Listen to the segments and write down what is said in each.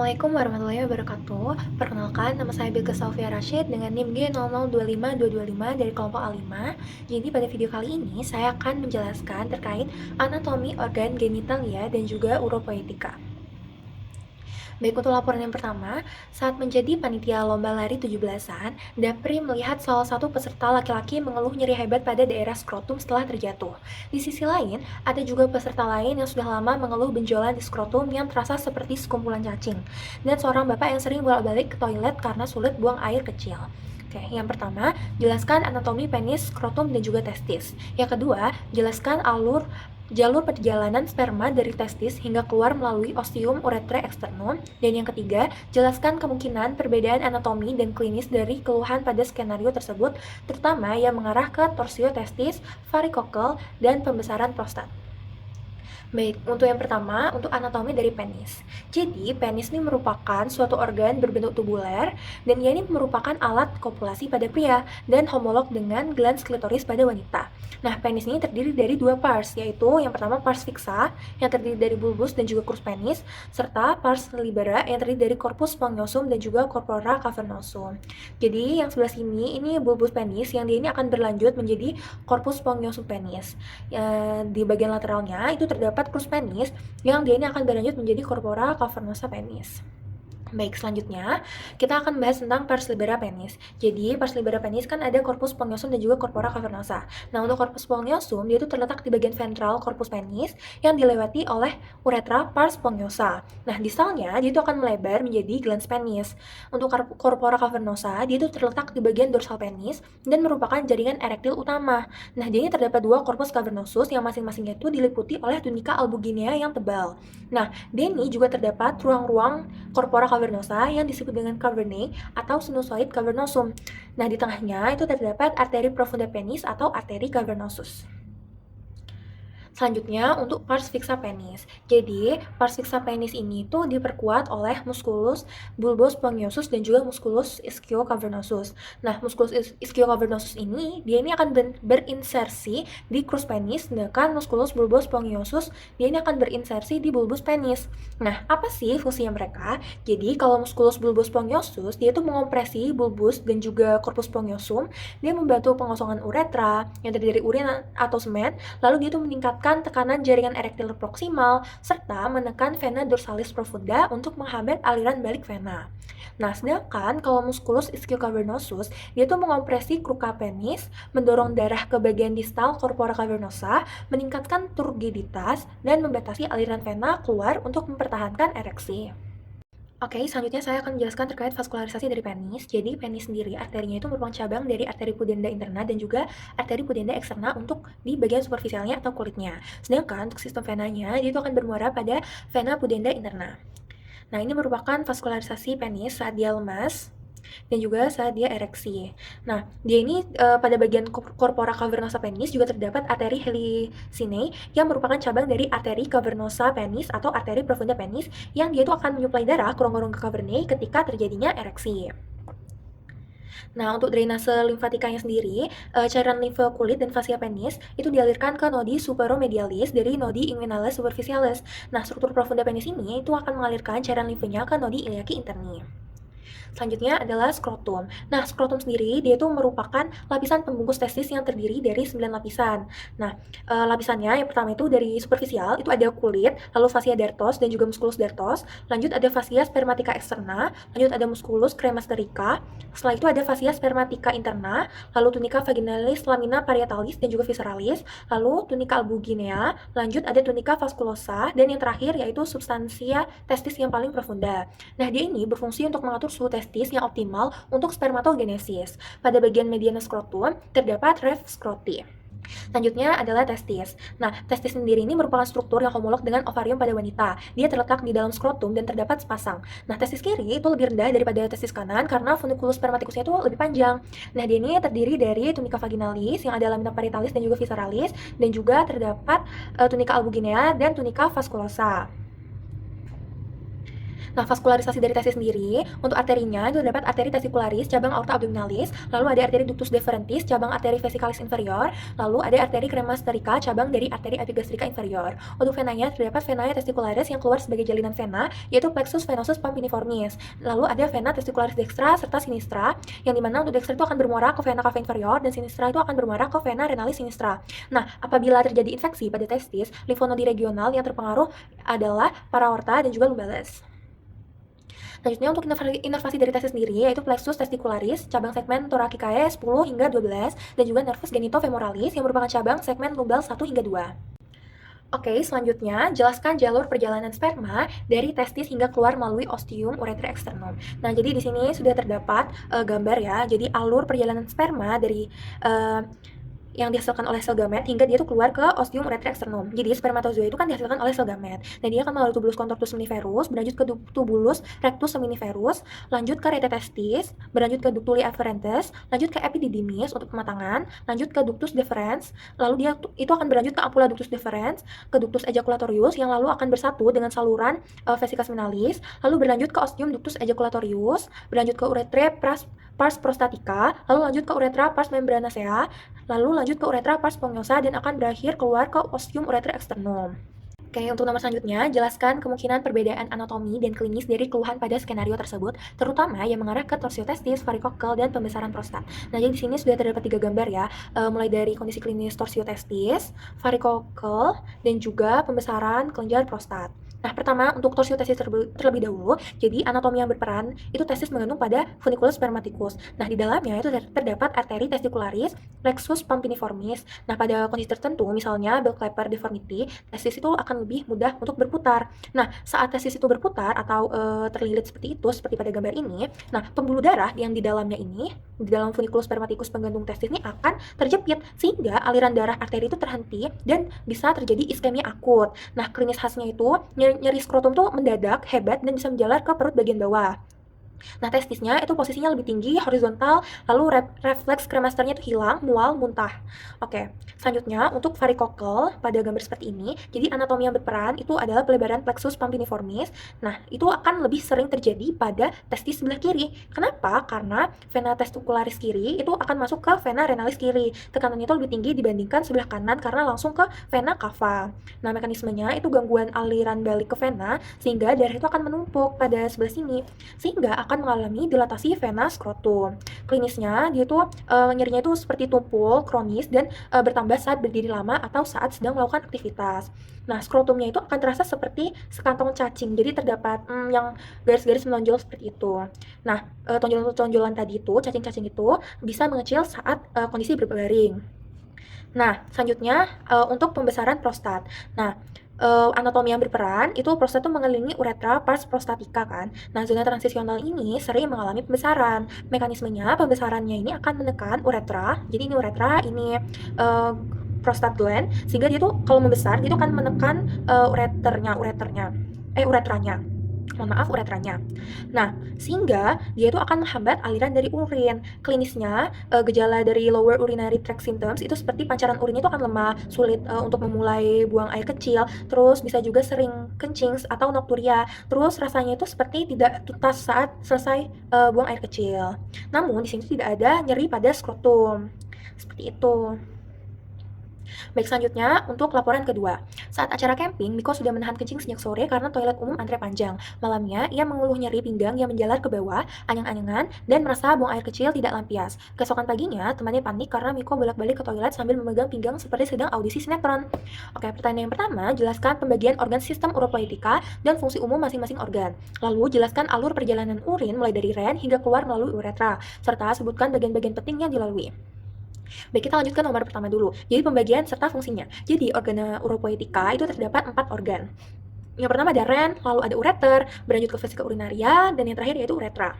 Assalamualaikum warahmatullahi wabarakatuh. Perkenalkan, nama saya Bilka Sofia Rashid dengan NIM G0025225 dari kelompok A5. Jadi pada video kali ini saya akan menjelaskan terkait anatomi organ genitalia dan juga uropoetika. Baik, untuk laporan yang pertama, saat menjadi panitia lomba lari 17-an, Dapri melihat salah satu peserta laki-laki mengeluh nyeri hebat pada daerah skrotum setelah terjatuh. Di sisi lain, ada juga peserta lain yang sudah lama mengeluh benjolan di skrotum yang terasa seperti sekumpulan cacing, dan seorang bapak yang sering bolak-balik ke toilet karena sulit buang air kecil. Oke, yang pertama, jelaskan anatomi penis, skrotum, dan juga testis. Yang kedua, jelaskan jalur perjalanan sperma dari testis hingga keluar melalui ostium uretrae externum. Dan yang ketiga, jelaskan kemungkinan perbedaan anatomi dan klinis dari keluhan pada skenario tersebut, terutama yang mengarah ke torsio testis, varikokel, dan pembesaran prostat. Baik, untuk yang pertama, untuk anatomi dari penis. Jadi, penis ini merupakan suatu organ berbentuk tubuler, dan ia ini merupakan alat kopulasi pada pria, dan homolog dengan glans klitoris pada wanita. Nah, penis ini terdiri dari dua pars, yaitu yang pertama pars fixa, yang terdiri dari bulbus dan juga crus penis, serta pars libera, yang terdiri dari corpus spongiosum dan juga corpora cavernosum. Jadi, yang sebelah sini, ini bulbus penis, yang dia ini akan berlanjut menjadi corpus spongiosum penis. Di bagian lateralnya, itu terdapat crus penis yang dia ini akan berlanjut menjadi corpora cavernosa penis. Baik, selanjutnya kita akan bahas tentang pars libera penis. Jadi, pars libera penis kan ada corpus spongiosum dan juga corpora cavernosa. Nah, untuk corpus spongiosum, dia itu terletak di bagian ventral corpus penis yang dilewati oleh uretra pars spongiosa. Nah, distalnya dia itu akan melebar menjadi glans penis. Untuk corpora cavernosa, dia itu terletak di bagian dorsal penis dan merupakan jaringan erektil utama. Nah, dia ini terdapat dua corpus cavernosus yang masing-masingnya itu diliputi oleh tunica albuginea yang tebal. Nah, di ini juga terdapat ruang-ruang corpora cavernosa yang disebut dengan cavernae atau sinusoid cavernosum. Nah, di tengahnya itu terdapat arteri profunda penis atau arteri cavernosus. Selanjutnya untuk pars fixa penis. Jadi, pars fixa penis ini tuh diperkuat oleh musculus bulbus spongiosus dan juga musculus ischiocavernosus. Nah, musculus ischiocavernosus ini dia ini akan berinsersi di crus penis, sedangkan musculus bulbus spongiosus dia ini akan berinsersi di bulbus penis. Nah, apa sih fungsinya mereka? Jadi, kalau musculus bulbus spongiosus dia itu mengompresi bulbus dan juga corpus spongiosum, dia membantu pengosongan uretra yang terdiri dari urin atau semen, lalu dia itu meningkatkan tekanan jaringan erektil proksimal, serta menekan vena dorsalis profunda untuk menghambat aliran balik vena. Nah, sedangkan kalau musculus ischiocavernosus, dia tuh mengompresi kruka penis, mendorong darah ke bagian distal corpora cavernosa, meningkatkan turgiditas, dan membatasi aliran vena keluar untuk mempertahankan ereksi. Oke, selanjutnya saya akan menjelaskan terkait vaskularisasi dari penis. Jadi, penis sendiri, arterinya itu merupakan cabang dari arteri pudenda interna dan juga arteri pudenda eksterna untuk di bagian superficialnya atau kulitnya. Sedangkan untuk sistem venanya, dia itu akan bermuara pada vena pudenda interna. Nah, ini merupakan vaskularisasi penis saat dia lemas dan juga saat dia ereksi. Nah, dia ini pada bagian corpora cavernosa penis juga terdapat arteri helicinae yang merupakan cabang dari arteri cavernosa penis atau arteri profunda penis yang dia itu akan menyuplai darah ke rongga-rongga cavernae ketika terjadinya ereksi. Nah, untuk drainase limfatikanya sendiri, cairan limfa kulit dan fascia penis itu dialirkan ke nodi superomedialis dari nodi inguinalis superficialis. Nah, struktur profunda penis ini itu akan mengalirkan cairan limfanya ke nodi iliaci interni. Selanjutnya adalah skrotum. Nah, skrotum sendiri dia itu merupakan lapisan pembungkus testis yang terdiri dari 9 lapisan. Nah, lapisannya yang pertama itu dari superficial, itu ada kulit, lalu fascia dartos dan juga musculus dartos. Lanjut ada fascia spermatica externa, lanjut ada musculus cremasterica. Setelah itu ada fascia spermatica interna, lalu tunica vaginalis, lamina parietalis dan juga visceralis, lalu tunica albuginea, lanjut ada tunica vasculosa, dan yang terakhir yaitu substansia testis yang paling profunda. Nah, dia ini berfungsi untuk mengatur suhu testis yang optimal untuk spermatogenesis. Pada bagian mediana skrotum terdapat ref skroti. Selanjutnya adalah testis. Nah, testis sendiri ini merupakan struktur yang homolog dengan ovarium pada wanita. Dia terletak di dalam skrotum dan terdapat sepasang. Nah, testis kiri itu lebih rendah daripada testis kanan karena funiculus spermaticusnya itu lebih panjang. Nah, dia ini terdiri dari tunica vaginalis yang ada lamina parietalis dan juga visceralis, dan juga terdapat tunica albuginea dan tunica vasculosa. Nah, vaskularisasi dari testis sendiri, untuk arterinya itu terdapat arteri testicularis cabang aorta abdominalis, lalu ada arteri ductus deferentis cabang arteri vesicalis inferior, lalu ada arteri cremasterica cabang dari arteri epigastrika inferior. Untuk venanya terdapat vena testicularis yang keluar sebagai jalinan vena, yaitu plexus venosus pampiniformis. Lalu ada vena testicularis dextra serta sinistra, yang dimana untuk dextra itu akan bermuara ke vena cava inferior dan sinistra itu akan bermuara ke vena renalis sinistra. Nah, apabila terjadi infeksi pada testis, limfonodi regional yang terpengaruh adalah paraorta dan juga lumbalis. Selanjutnya untuk inervasi dari testis sendiri yaitu plexus testicularis, cabang segmen thoracicae 10 hingga 12, dan juga nervus genitofemoralis yang merupakan cabang segmen lumbal 1 hingga 2. Oke, selanjutnya jelaskan jalur perjalanan sperma dari testis hingga keluar melalui ostium ureter externum. Nah, jadi di sini sudah terdapat gambar ya. Jadi alur perjalanan sperma dari yang dihasilkan oleh sel gamet hingga dia tuh keluar ke ostium ureter externum. Jadi spermatozoa itu kan dihasilkan oleh sel gamet. Dan dia akan melalui tubulus contortus seminiferus, berlanjut ke tubulus rectus seminiferus, lanjut ke rete testis, berlanjut ke ductuli afferentes, lanjut ke epididymis untuk pematangan, lanjut ke ductus deferens, lalu dia itu akan berlanjut ke ampulla ductus deferens, ke ductus ejaculatorius yang lalu akan bersatu dengan saluran vesicas minalis, lalu berlanjut ke ostium ductus ejaculatorius, berlanjut ke uretre pars prostatica, lalu lanjut ke uretra pars membranacea, lalu lanjut ke uretra pars spongiosa dan akan berakhir keluar ke ostium ureter externum. Oke, untuk nomor selanjutnya, jelaskan kemungkinan perbedaan anatomi dan klinis dari keluhan pada skenario tersebut, terutama yang mengarah ke torsiotestis, varikokel, dan pembesaran prostat. Nah, jadi di sini sudah terdapat 3 gambar ya, mulai dari kondisi klinis torsiotestis, varikokel, dan juga pembesaran kelenjar prostat. Nah, pertama untuk torsiotestis terlebih dahulu. Jadi anatomi yang berperan itu testis mengandung pada funiculus spermaticus. Nah, di dalamnya itu terdapat arteri testicularis, plexus pampiniformis. Nah, pada kondisi tertentu misalnya bell clapper deformity, testis itu akan lebih mudah untuk berputar. Nah, saat testis itu berputar atau terlilit seperti itu, seperti pada gambar ini, nah pembuluh darah yang di dalamnya ini, di dalam funiculus spermaticus penggantung testis ini akan terjepit sehingga aliran darah arteri itu terhenti dan bisa terjadi iskemia akut. Nah, klinis khasnya itu nyeri skrotum tuh mendadak, hebat, dan bisa menjalar ke perut bagian bawah. Nah, testisnya itu posisinya lebih tinggi, horizontal, lalu refleks kremasternya itu hilang, mual, muntah. Oke, selanjutnya untuk varikokel pada gambar seperti ini, jadi anatomi yang berperan itu adalah pelebaran plexus pampiniformis. Nah, itu akan lebih sering terjadi pada testis sebelah kiri. Kenapa? Karena vena testicularis kiri itu akan masuk ke vena renalis kiri. Tekanannya itu lebih tinggi dibandingkan sebelah kanan karena langsung ke vena cava. Nah, mekanismenya itu gangguan aliran balik ke vena sehingga darah itu akan menumpuk pada sebelah sini. Sehingga akan mengalami dilatasi vena skrotum. Klinisnya dia tuh nyerinya itu seperti tumpul, kronis, dan bertambah saat berdiri lama atau saat sedang melakukan aktivitas. Nah, skrotumnya itu akan terasa seperti sekantong cacing, jadi terdapat yang garis-garis menonjol seperti itu. Nah, tonjolan-tonjolan tadi itu, cacing-cacing itu bisa mengecil saat kondisi berbaring. Nah, selanjutnya untuk pembesaran prostat. Nah, anatomi yang berperan itu prostat itu mengelilingi uretra pars prostatica kan. Nah, zona transisional ini sering mengalami pembesaran. Mekanismenya pembesarannya ini akan menekan uretra. Jadi ini uretra, ini prostat gland, sehingga dia tuh kalau membesar dia tuh akan menekan uretranya. Uretranya. Nah, sehingga dia itu akan menghambat aliran dari urin. Klinisnya, gejala dari lower urinary tract symptoms itu seperti pancaran urinnya itu akan lemah, sulit untuk memulai buang air kecil, terus bisa juga sering kencing atau nokturia. Terus rasanya itu seperti tidak tuntas saat selesai buang air kecil. Namun di sini tidak ada nyeri pada skrotum. Seperti itu. Baik, selanjutnya untuk laporan kedua. Saat acara camping, Miko sudah menahan kencing sejak sore karena toilet umum antre panjang. Malamnya, ia mengeluh nyeri pinggang yang menjalar ke bawah, anyang-anyangan, dan merasa buang air kecil tidak lampias. Keesokan paginya, temannya panik karena Miko bolak-balik ke toilet sambil memegang pinggang seperti sedang audisi sinetron. Oke, pertanyaan yang pertama, jelaskan pembagian organ sistem uropoietika dan fungsi umum masing-masing organ. Lalu, jelaskan alur perjalanan urin mulai dari ren hingga keluar melalui uretra, serta sebutkan bagian-bagian penting yang dilalui. Baik, kita lanjut ke nomor pertama dulu. Jadi pembagian serta fungsinya. Jadi organa uropoietika itu terdapat 4 organ. Yang pertama ada ren, lalu ada ureter, berlanjut ke vesika urinaria, dan yang terakhir yaitu uretra.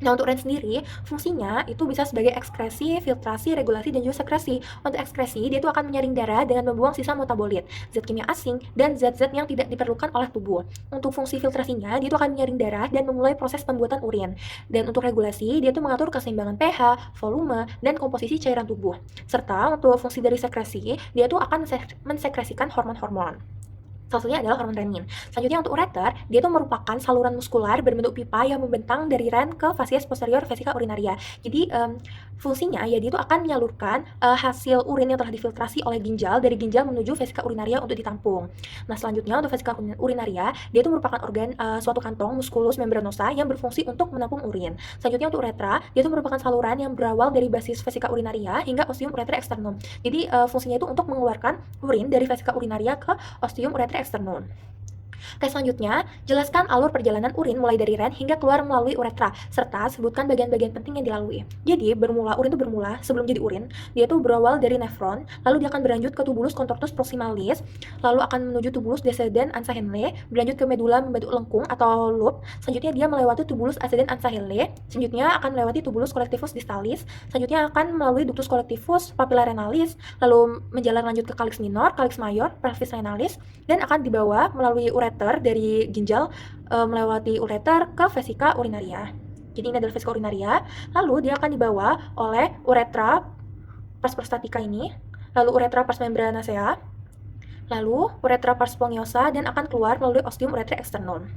Nah, untuk ren sendiri, fungsinya itu bisa sebagai ekskresi, filtrasi, regulasi, dan juga sekresi. Untuk ekskresi, dia itu akan menyaring darah dengan membuang sisa metabolit, zat kimia asing, dan zat-zat yang tidak diperlukan oleh tubuh. Untuk fungsi filtrasinya, dia itu akan menyaring darah dan memulai proses pembuatan urin. Dan untuk regulasi, dia itu mengatur keseimbangan pH, volume, dan komposisi cairan tubuh. Serta untuk fungsi dari sekresi, dia itu akan mensekresikan hormon-hormon. Salah satunya adalah hormon renin. Selanjutnya untuk ureter, dia itu merupakan saluran muskular berbentuk pipa yang membentang dari ren ke fasies posterior vesika urinaria. Jadi fungsinya ya dia itu akan menyalurkan hasil urin yang telah difiltrasi oleh ginjal dari ginjal menuju vesika urinaria untuk ditampung. Nah selanjutnya untuk vesika urinaria, dia itu merupakan organ suatu kantong muskulus membranosa yang berfungsi untuk menampung urin. Selanjutnya untuk uretra, dia itu merupakan saluran yang berawal dari basis vesika urinaria hingga ostium ureter externum. Jadi fungsinya itu untuk mengeluarkan urin dari vesika urinaria ke ostium ureter externum. Oke, selanjutnya, jelaskan alur perjalanan urin mulai dari ren hingga keluar melalui uretra, serta sebutkan bagian-bagian penting yang dilalui. Jadi, urin itu bermula sebelum jadi urin, dia tuh berawal dari nefron, lalu dia akan berlanjut ke tubulus contortus proximalis, lalu akan menuju tubulus descendens ansa Henle, berlanjut ke medula membentuk lengkung atau loop, selanjutnya dia melewati tubulus ascendens ansa Henle, selanjutnya akan melewati tubulus collectivus distalis, selanjutnya akan melalui ductus collectivus papilla renalis, lalu menjalar lanjut ke calyx minor, calyx mayor, pelvis renalis, dan akan dibawa melalui ureter dari ginjal melewati ureter ke vesika urinaria. Jadi ini adalah vesika urinaria, lalu dia akan dibawa oleh uretra pars prostatica ini, lalu uretra pars membranacea, lalu uretra pars spongiosa, dan akan keluar melalui ostium ureter externum.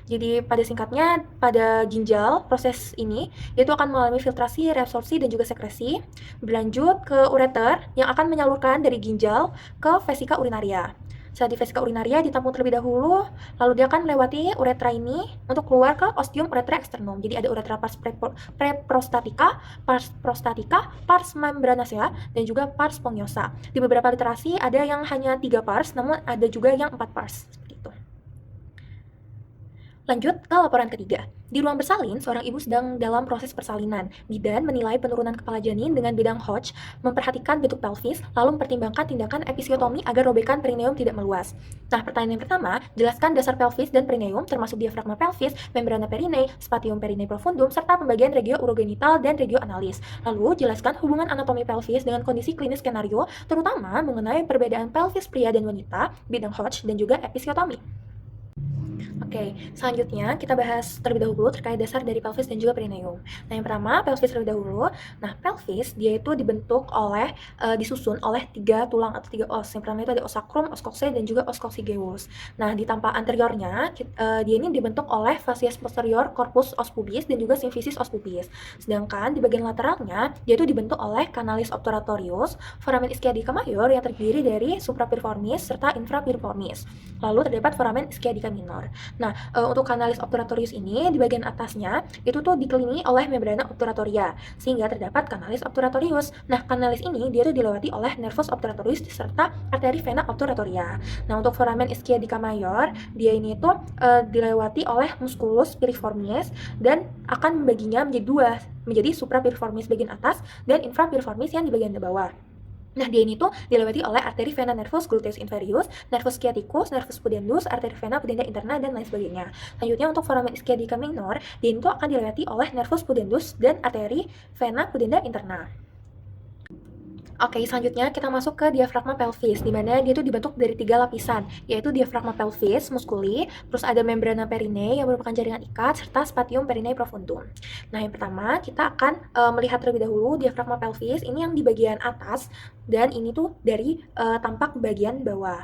Jadi pada singkatnya, pada ginjal proses ini yaitu akan mengalami filtrasi, reabsorpsi, dan juga sekresi, berlanjut ke ureter yang akan menyalurkan dari ginjal ke vesika urinaria. Saat di vesika urinaria ditampung terlebih dahulu, lalu dia akan melewati uretra ini untuk keluar ke ostium ureter externum. Jadi ada uretra pars preprostatica, pars membranacea, dan juga pars spongiosa. Di beberapa literasi ada yang hanya 3 pars, namun ada juga yang 4 pars. Lanjut ke laporan ketiga. Di ruang bersalin, seorang ibu sedang dalam proses persalinan. Bidan menilai penurunan kepala janin dengan bidang Hodge, memperhatikan bentuk pelvis, lalu mempertimbangkan tindakan episiotomi agar robekan perineum tidak meluas. Nah, pertanyaan yang pertama, jelaskan dasar pelvis dan perineum, termasuk diafragma pelvis, membrana perine, spatium perine profundum, serta pembagian regio urogenital dan regio analis. Lalu, jelaskan hubungan anatomi pelvis dengan kondisi klinis skenario, terutama mengenai perbedaan pelvis pria dan wanita, bidang Hodge, dan juga episiotomi. Oke, selanjutnya kita bahas terlebih dahulu terkait dasar dari pelvis dan juga perineum. Nah, yang pertama pelvis terlebih dahulu. Nah, pelvis dia itu dibentuk oleh disusun oleh 3 tulang atau 3 os. Yang pertama itu ada os sacrum, os coxae, dan juga os coccygeus. Nah, di tampak anteriornya dia ini dibentuk oleh facies posterior corpus os pubis dan juga symphysis os pubis. Sedangkan di bagian lateralnya dia itu dibentuk oleh canalis obturatorius, foramen ischiadica major yang terdiri dari suprapiriformis serta infrapiriformis. Lalu terdapat foramen ischiadica minor. Nah, untuk canalis obturatorius ini di bagian atasnya itu tuh dikelilingi oleh membrana obturatoria sehingga terdapat canalis obturatorius. Nah, canalis ini dia tuh dilewati oleh nervus obturatorius serta arteri vena obturatoria. Nah, untuk foramen ischiadica major dia ini tuh dilewati oleh musculus piriformis dan akan membaginya menjadi 2, menjadi suprapiriformis bagian atas dan infrapiriformis yang di bagian bawah. Nah, dia ini tuh dilewati oleh arteri vena nervus gluteus inferius, nervus sciaticus, nervus pudendus, arteri vena pudenda interna, dan lain sebagainya. Selanjutnya untuk foramen ischiadica minor, dia ini tuh akan dilewati oleh nervus pudendus dan arteri vena pudenda interna. Oke, selanjutnya kita masuk ke diafragma pelvis, di mana dia itu dibentuk dari 3 lapisan, yaitu diafragma pelvis muskuli, terus ada membrana perine yang merupakan jaringan ikat, serta spatium perine profundum. Nah, yang pertama kita akan melihat terlebih dahulu diafragma pelvis ini yang di bagian atas, dan ini tuh dari tampak bagian bawah.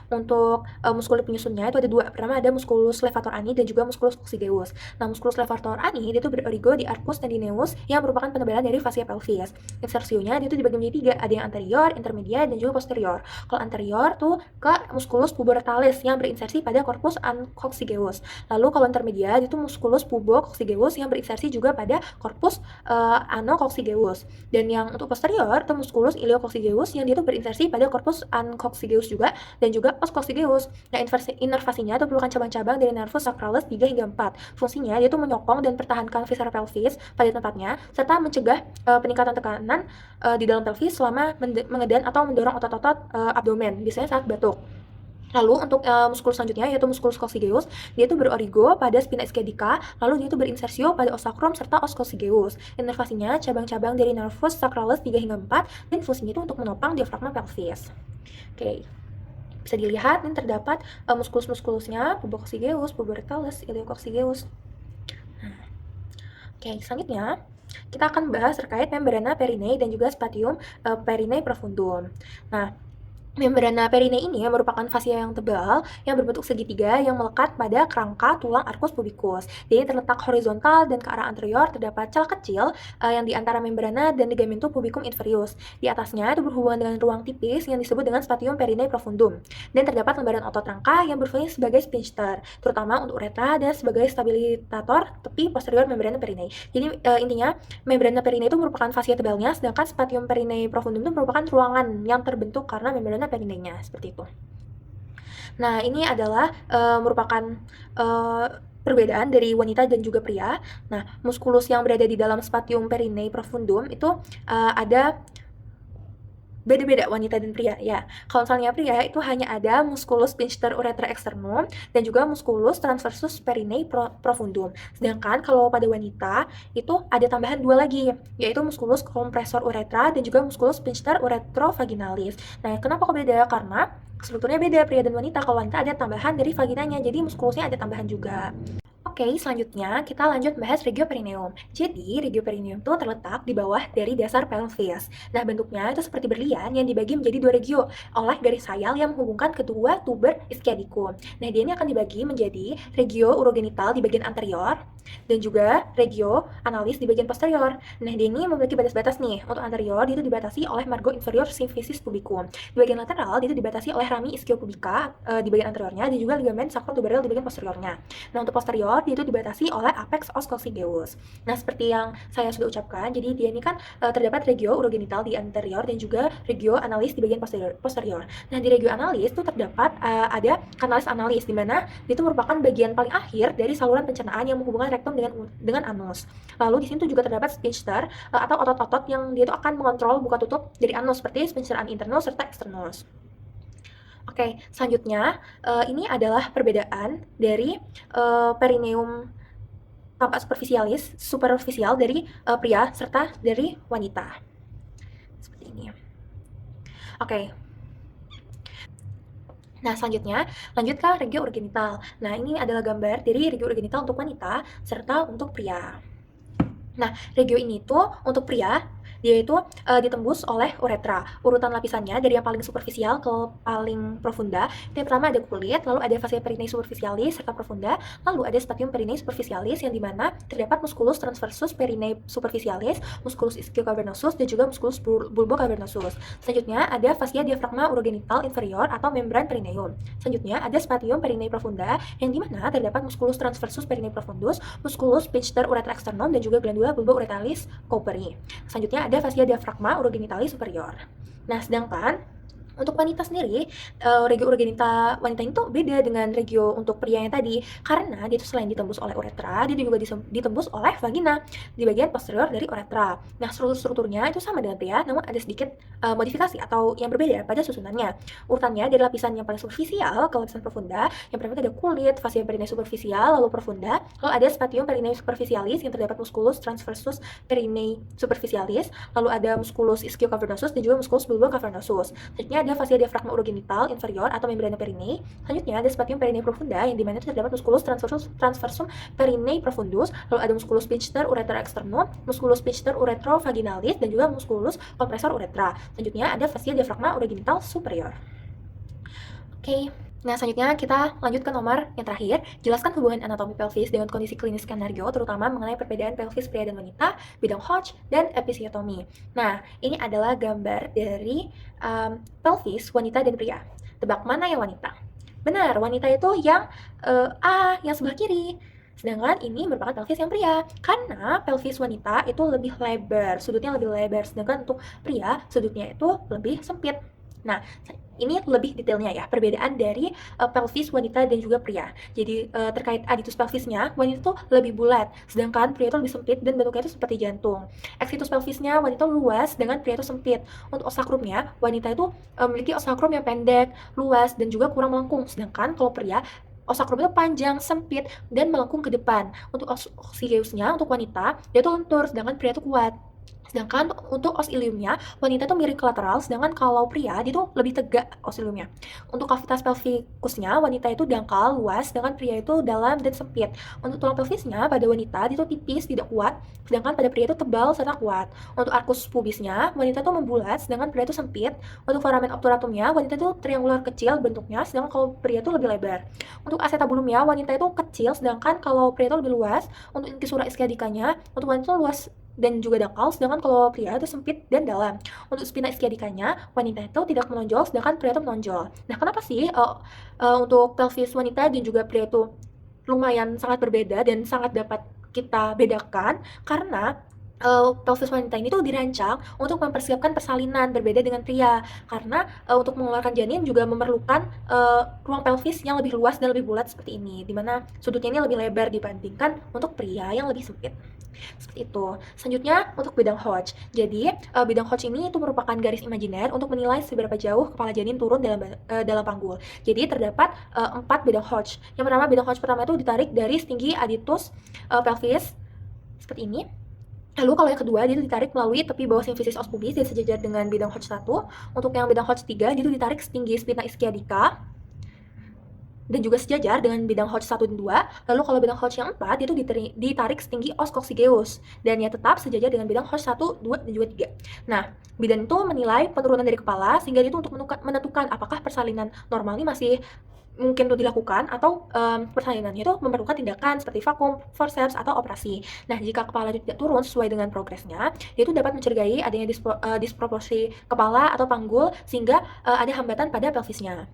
Untuk muskulus penyusunnya itu ada 2. Pertama ada musculus levator ani dan juga musculus coccygeus. Nah, musculus levator ani dia itu berorigo di arcus tendineus yang merupakan penebalan dari fascia pelvis. Insersionya dia itu dibagi menjadi 3, ada yang anterior, intermediate, dan juga posterior. Kalau anterior tuh ke musculus puborectalis yang berinsersi pada corpus coccygeus. Lalu kalau intermediate itu musculus pubococcygeus yang berinsersi juga pada corpus anococcygeus. Dan yang untuk posterior itu musculus iliococcygeus yang dia itu berinsersi pada corpus uncoccygeus juga dan juga os coccygeus. Nah, inervasinya itu merupakan cabang-cabang dari nervus sacralis 3 hingga 4. Fungsinya dia itu menyokong dan pertahankan viscera pelvis pada tempatnya serta mencegah peningkatan tekanan di dalam pelvis selama mengedan atau mendorong otot-otot abdomen, biasanya saat batuk. Lalu untuk muskulus selanjutnya yaitu muskulus coccygeus, dia itu berorigo pada spina ischiadica, lalu dia itu berinsersio pada os sacrum serta os coccygeus. Inervasinya cabang-cabang dari nervus sacralis 3 hingga 4 dan fungsinya itu untuk menopang diafragma pelvis. Oke. Bisa dilihat ini terdapat muskulus-muskulusnya, pubococcygeus, puborectalis, iliococcygeus. Oke, selanjutnya kita akan bahas terkait membrana perine dan juga spatium perine profundum. Nah, Membrana perine ini merupakan fasia yang tebal yang berbentuk segitiga yang melekat pada kerangka tulang arcus pubicus. Jadi terletak horizontal dan ke arah anterior terdapat celah kecil yang di antara membrana dan ligamentum pubicum inferius. Di atasnya itu berhubungan dengan ruang tipis yang disebut dengan spatium perine profundum. Dan terdapat lembaran otot rangka yang berfungsi sebagai sphincter, terutama untuk uretra dan sebagai stabilisator tepi posterior membrana perine. Jadi intinya membrana perine itu merupakan fasia tebalnya, sedangkan spatium perine profundum itu merupakan ruangan yang terbentuk karena membrana perinenya, seperti itu. Nah, ini adalah merupakan perbedaan dari wanita dan juga pria. Nah, muskulus yang berada di dalam spatium perine profundum itu ada beda-beda wanita dan pria ya. Kalau misalnya pria itu hanya ada musculus sphincter uretra externum dan juga musculus transversus perineum profundum. Sedangkan kalau pada wanita itu ada tambahan dua lagi, yaitu musculus compressor uretra dan juga musculus sphincter uretrovaginalis. Nah, kenapa kok beda? Karena strukturnya beda pria dan wanita. Kalau wanita ada tambahan dari vaginanya, jadi muskulusnya ada tambahan juga. Oke, selanjutnya kita lanjut bahas regioperineum. Jadi, regioperineum itu terletak di bawah dari dasar pelvis. Nah, bentuknya itu seperti berlian yang dibagi menjadi dua regio oleh garis sayal yang menghubungkan kedua tuber ischiadicum. Nah, dia ini akan dibagi menjadi regio urogenital di bagian anterior dan juga regio analis di bagian posterior. Nah, dia ini memiliki batas-batas nih. Untuk anterior, dia itu dibatasi oleh margo inferior symphysis pubicum. Di bagian lateral, dia itu dibatasi oleh rami ischiopubica di bagian anteriornya dan juga ligamen sacrotuberal di bagian posteriornya. Nah, untuk posterior dia itu dibatasi oleh apex os coccygeus. Nah, seperti yang saya sudah ucapkan, jadi dia ini kan terdapat regio urogenital di anterior dan juga regio analis di bagian posterior. Nah, di regio analis itu terdapat ada kanalis analis di mana itu merupakan bagian paling akhir dari saluran pencernaan yang menghubungkan rektum dengan anus. Lalu di sini tuh juga terdapat sphincter atau otot-otot yang dia itu akan mengontrol buka tutup dari anus seperti sphincteran internus serta externus. Oke, selanjutnya ini adalah perbedaan dari perineum tampak superficial dari pria serta dari wanita. Seperti ini. Oke. Nah, selanjutnya lanjut ke regio urogenital. Nah, ini adalah gambar dari regio urogenital untuk wanita serta untuk pria. Nah, regio ini tuh untuk pria dia itu ditembus oleh uretra. Urutan lapisannya dari yang paling superficial ke paling profunda. Yang pertama ada kulit, lalu ada fascia perineum superficialis serta profunda, lalu ada spatium perineum superficialis yang dimana terdapat musculus transversus perineum superficialis, musculus ischiocavernosus dan juga musculus bulbocavernosus. Selanjutnya ada fascia diafragma urogenital inferior atau membran perineum. Selanjutnya ada spatium perineum profunda yang dimana terdapat musculus transversus perineum profundus, musculus sphincter uretra externum dan juga glandula bulbouretalis Cooperi. Selanjutnya ada fascia diafragma urogenitalis superior. Nah, sedangkan untuk wanita sendiri, regio urogenital wanita itu beda dengan regio untuk pria yang tadi, karena dia itu selain ditembus oleh uretra, dia juga ditembus oleh vagina di bagian posterior dari uretra. Nah, strukturnya itu sama dengan pria, namun ada sedikit modifikasi atau yang berbeda pada susunannya. Urutannya dari lapisan yang paling superficial ke lapisan profunda, yang pertama ada kulit, fascia perineum superficial, lalu profunda, lalu ada spatium perineum superficialis yang terdapat musculus transversus perineum superficialis, lalu ada musculus ischiocavernosus dan juga musculus bulbocavernosus. Selanjutnya ada fascia diafragma urogenital inferior atau membrana perineum. Selanjutnya ada spatium perineum profunda yang dimana terdapat musculus transversum perineum profundus, lalu ada musculus sphincter uretra externum, musculus sphincter uretrovaginalis dan juga musculus compressor uretra. Selanjutnya ada fascia diafragma urogenital superior. Oke. Nah, selanjutnya kita lanjut ke nomor yang terakhir. Jelaskan hubungan anatomi pelvis dengan kondisi klinis skenario, terutama mengenai perbedaan pelvis pria dan wanita, bidang Hodge, dan episiotomi. Nah, ini adalah gambar dari pelvis wanita dan pria. Tebak mana yang wanita? Benar, wanita itu yang yang sebelah kiri. Sedangkan ini merupakan pelvis yang pria. Karena pelvis wanita itu lebih lebar, sudutnya lebih lebar. Sedangkan untuk pria, sudutnya itu lebih sempit. Nah, ini lebih detailnya ya, perbedaan dari pelvis wanita dan juga pria. Jadi terkait aditus pelvisnya, wanita tuh lebih bulat, sedangkan pria itu lebih sempit dan bentuknya itu seperti jantung. Exitus pelvisnya wanita luas, dengan pria itu sempit. Untuk osakrumnya, wanita itu memiliki osakrum yang pendek, luas, dan juga kurang melengkung. Sedangkan kalau pria, osakrum itu panjang, sempit, dan melengkung ke depan. Untuk oksigeusnya, untuk wanita, dia itu lentur, sedangkan pria itu kuat. Sedangkan untuk os iliumnya, wanita itu miring ke lateral, sedangkan kalau pria dia tuh lebih tegak os iliumnya. Untuk kavitas pelvikusnya, wanita itu dangkal, luas, sedangkan pria itu dalam dan sempit. Untuk tulang pelvisnya, pada wanita dia tuh tipis, tidak kuat, sedangkan pada pria itu tebal serta kuat. Untuk arkus pubisnya, wanita itu membulat, sedangkan pria itu sempit. Untuk foramen obturatumnya, wanita itu triangular kecil bentuknya, sedangkan kalau pria itu lebih lebar. Untuk acetabulumnya, wanita itu kecil, sedangkan kalau pria itu lebih luas. Untuk incisura ischiadicanya, untuk wanita itu luas dan juga dangkal, sedangkan kalau pria itu sempit dan dalam. Untuk spina ischiadicanya, wanita itu tidak menonjol, sedangkan pria itu menonjol. Nah, kenapa sih untuk pelvis wanita dan juga pria itu lumayan sangat berbeda dan sangat dapat kita bedakan? Karena pelvis wanita ini tuh dirancang untuk mempersiapkan persalinan, berbeda dengan pria. Karena untuk mengeluarkan janin juga memerlukan ruang pelvis yang lebih luas dan lebih bulat seperti ini, dimana sudutnya ini lebih lebar dibandingkan untuk pria yang lebih sempit. Seperti itu. Selanjutnya untuk bidang Hodge. Jadi bidang Hodge ini itu merupakan garis imajiner untuk menilai seberapa jauh kepala janin turun dalam panggul. Jadi terdapat 4 bidang Hodge. Yang pertama, bidang Hodge pertama itu ditarik dari setinggi aditus pelvis seperti ini. Lalu kalau yang kedua dia ditarik melalui tepi bawah simfisis os pubis dan sejajar dengan bidang Hodge 1. Untuk yang bidang Hodge 3 dia ditarik setinggi spina ischiadica dan juga sejajar dengan bidang Hodge 1 dan 2. Lalu kalau bidang Hodge yang 4 itu ditarik setinggi os coccygeus dan ya tetap sejajar dengan bidang Hodge 1, 2, dan juga 3. Nah, bidan itu menilai penurunan dari kepala sehingga itu untuk menentukan apakah persalinan normal ini masih mungkin untuk dilakukan atau persalinannya itu memerlukan tindakan seperti vakum, forceps, atau operasi. Nah, jika kepala itu tidak turun sesuai dengan progresnya, dia itu dapat mencurigai adanya disproporsi kepala atau panggul sehingga ada hambatan pada pelvisnya.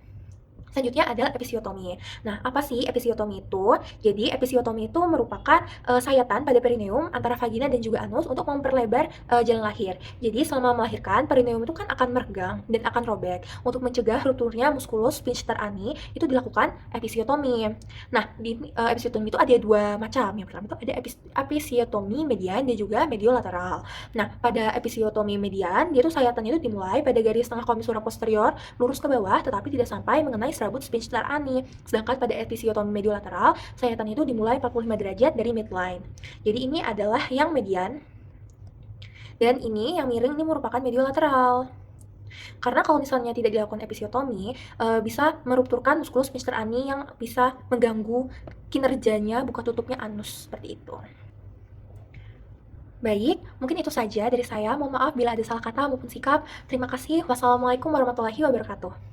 Selanjutnya adalah episiotomi. Nah, apa sih episiotomi itu? Jadi, episiotomi itu merupakan sayatan pada perineum antara vagina dan juga anus untuk memperlebar jalan lahir. Jadi, selama melahirkan, perineum itu kan akan meregang dan akan robek. Untuk mencegah rupturnya muskulus sphincter ani, itu dilakukan episiotomi. Nah, di episiotomi itu ada 2 macam. Yang pertama itu ada episiotomi median dan juga mediolateral. Nah, pada episiotomi median, dia tuh sayatannya itu dimulai pada garis tengah komisura posterior, lurus ke bawah, tetapi tidak sampai mengenai serabut sphincter ani. Sedangkan pada episiotomi mediolateral, sayatan itu dimulai 45 derajat dari midline. Jadi ini adalah yang median, dan ini yang miring ini merupakan mediolateral. Karena kalau misalnya tidak dilakukan episiotomi, bisa merupturkan muskulus sphincter ani yang bisa mengganggu kinerjanya buka tutupnya anus seperti itu. Baik, mungkin itu saja dari saya. Mohon maaf bila ada salah kata maupun sikap. Terima kasih. Wassalamualaikum warahmatullahi wabarakatuh.